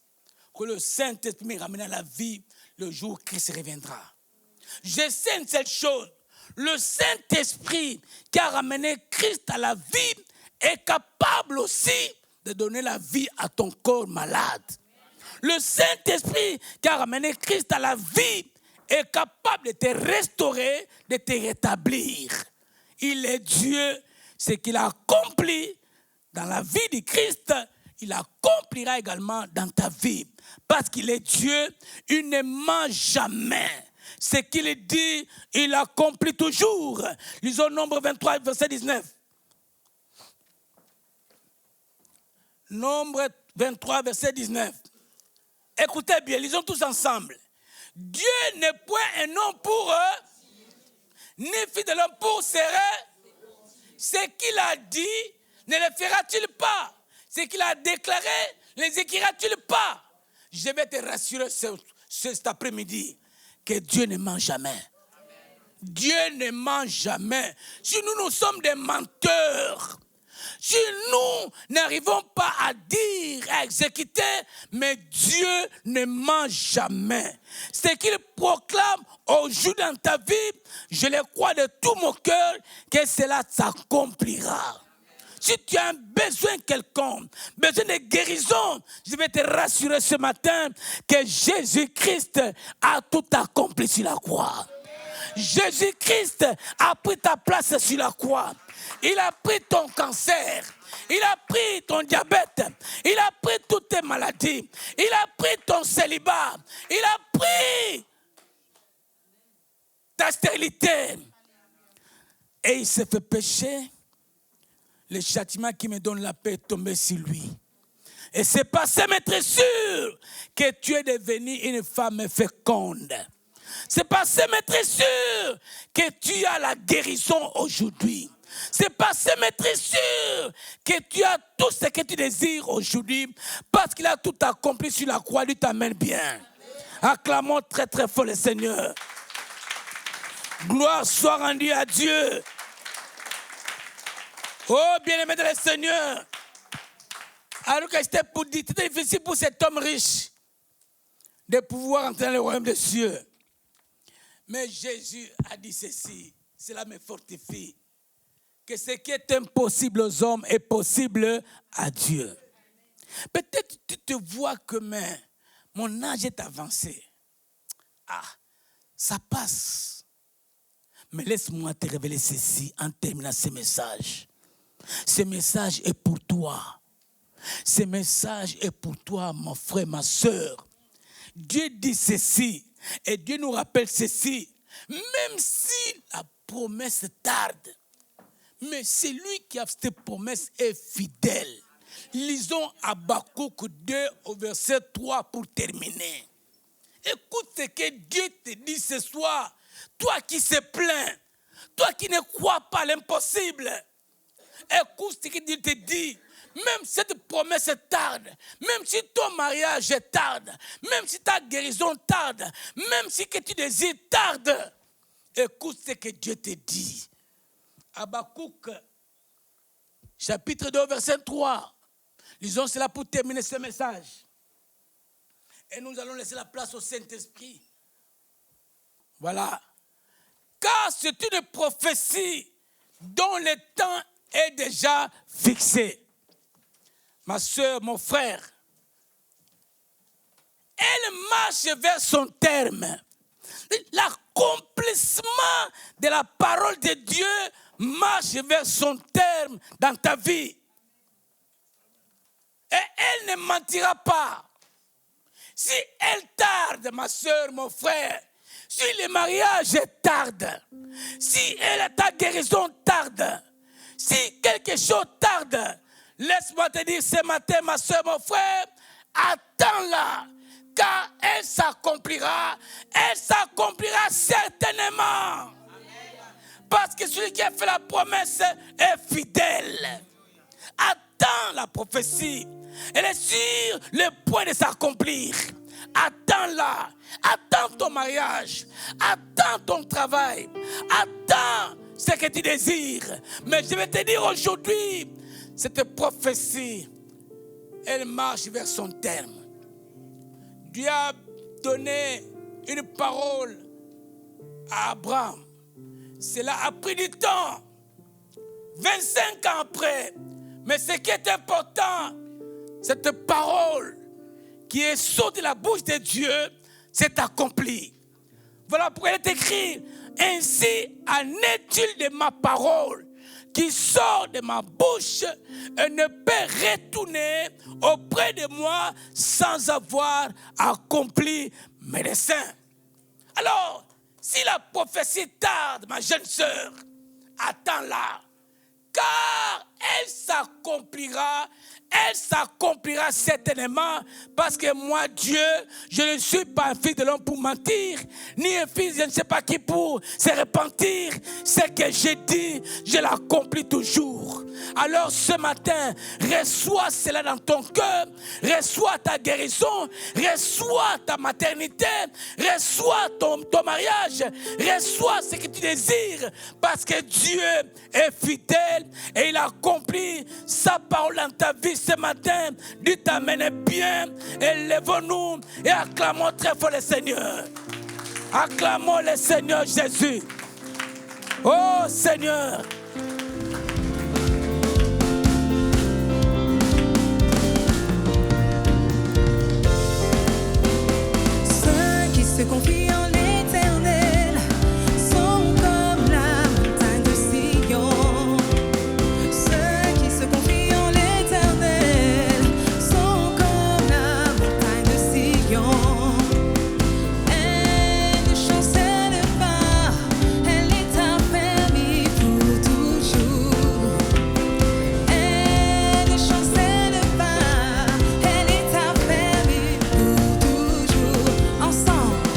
que le Saint-Esprit me ramène à la vie le jour où Christ reviendra. Je sais une seule chose. Le Saint-Esprit qui a ramené Christ à la vie est capable aussi de donner la vie à ton corps malade. Le Saint-Esprit qui a ramené Christ à la vie est capable de te restaurer, de te rétablir. Il est Dieu, ce qu'il a accompli dans la vie de Christ, il accomplira également dans ta vie. Parce qu'il est Dieu, il ne ment jamais. Ce qu'il dit, il accomplit toujours. Lisons Nombre 23, verset 19. Nombre 23, verset 19. Écoutez bien, lisons tous ensemble. Dieu n'est point un homme pour eux, ni fils de l'homme pour serrer. Ce qu'il a dit, ne le fera-t-il pas? Ce qu'il a déclaré, ne les écrira-t-il pas? Je vais te rassurer cet après-midi que Dieu ne ment jamais. Amen. Dieu ne ment jamais. Si nous sommes des menteurs, si nous n'arrivons pas à dire, à exécuter, mais Dieu ne ment jamais. Ce qu'il proclame aujourd'hui dans ta vie, je le crois de tout mon cœur que cela s'accomplira. Si tu as un besoin quelconque, besoin de guérison, je vais te rassurer ce matin que Jésus-Christ a tout accompli sur la croix. Jésus-Christ a pris ta place sur la croix. Il a pris ton cancer. Il a pris ton diabète. Il a pris toutes tes maladies. Il a pris ton célibat. Il a pris ta stérilité. Et il s'est fait pécher. Le châtiment qui me donne la paix est tombé sur lui. Et c'est passé, mais très sûr, que tu es devenue une femme féconde. C'est passé, mais très sûr, que tu as la guérison aujourd'hui. C'est passé, mais très sûr, que tu as tout ce que tu désires aujourd'hui, parce qu'il a tout accompli sur la croix, lui t'amène bien. Acclamons très très fort le Seigneur. Gloire soit rendue à Dieu. Oh, bien-aimé de le Seigneur. Alors que c'était difficile pour cet homme riche de pouvoir entrer dans le royaume des cieux. Mais Jésus a dit ceci, cela me fortifie, que ce qui est impossible aux hommes est possible à Dieu. Peut-être tu te vois que mon âge est avancé. Ah, ça passe. Mais laisse-moi te révéler ceci en terminant ce message. Ce message est pour toi. Ce message est pour toi, mon frère, ma soeur. Dieu dit ceci, et Dieu nous rappelle ceci. Même si la promesse tarde, mais celui qui a cette promesse est fidèle. Lisons Habakkuk 2 au verset 3 pour terminer. Écoute ce que Dieu te dit ce soir. Toi qui se plains, toi qui ne crois pas à l'impossible. Écoute ce que Dieu te dit. Même si cette promesse tarde, même si ton mariage tarde, même si ta guérison tarde, même si que tu désires tarde, écoute ce que Dieu te dit. Habakkuk, chapitre 2, verset 3. Lisons cela pour terminer ce message. Et nous allons laisser la place au Saint-Esprit. Voilà. Car c'est une prophétie dont le temps est déjà fixé. Ma soeur, mon frère, marche vers son terme. L'accomplissement de la parole de Dieu marche vers son terme dans ta vie. Et elle ne mentira pas. Si elle tarde, ma soeur, mon frère, si le mariage tarde, si ta guérison tarde, si quelque chose tarde, laisse-moi te dire ce matin, ma soeur, mon frère, attends-la, car elle s'accomplira certainement. Parce que celui qui a fait la promesse est fidèle. Attends la prophétie. Elle est sur le point de s'accomplir. Attends-la. Attends ton mariage. Attends ton travail. Attends ce que tu désires. Mais je vais te dire aujourd'hui, cette prophétie, elle marche vers son terme. Dieu a donné une parole à Abraham. Cela a pris du temps. 25 ans après. Mais ce qui est important, cette parole qui est sortie de la bouche de Dieu s'est accomplie. Voilà pourquoi il est écrit: ainsi en est-il de ma parole qui sort de ma bouche et ne peut retourner auprès de moi sans avoir accompli mes desseins. Alors, si la prophétie tarde, ma jeune sœur, attends-la, car elle s'accomplira certainement, parce que moi, Dieu, je ne suis pas un fils de l'homme pour mentir, ni un fils, je ne sais pas qui pour se repentir. Ce que j'ai dit, je l'accomplis toujours. Alors ce matin, reçois cela dans ton cœur, reçois ta guérison, reçois ta maternité, reçois ton mariage, reçois ce que tu désires, parce que Dieu est fidèle et il accomplit sa parole dans ta vie ce matin. Dieu t'amène bien, et lèvons-nous et acclamons très fort le Seigneur. Acclamons le Seigneur Jésus. Oh Seigneur. Ceux qui se confient en l'Éternel sont comme la montagne de Sion. Ceux qui se confient en l'Éternel sont comme la montagne de Sion. Elle ne chancelle pas, elle est affermie pour toujours. Elle ne chancelle pas, elle est affermie pour toujours. Ensemble,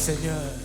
Seigneur.